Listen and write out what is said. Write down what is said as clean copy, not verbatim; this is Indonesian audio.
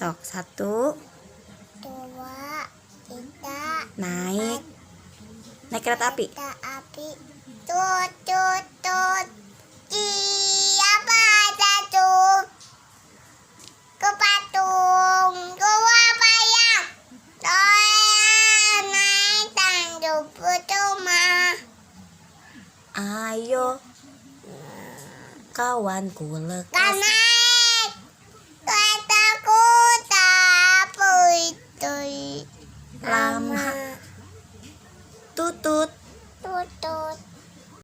Sok, 1, 2, 3, naik kereta api. kereta api. Tut tut tut. Siapa satu ke patung gua payah. Saya naik tangguh percuma. Ayo kawanku lekas. Karena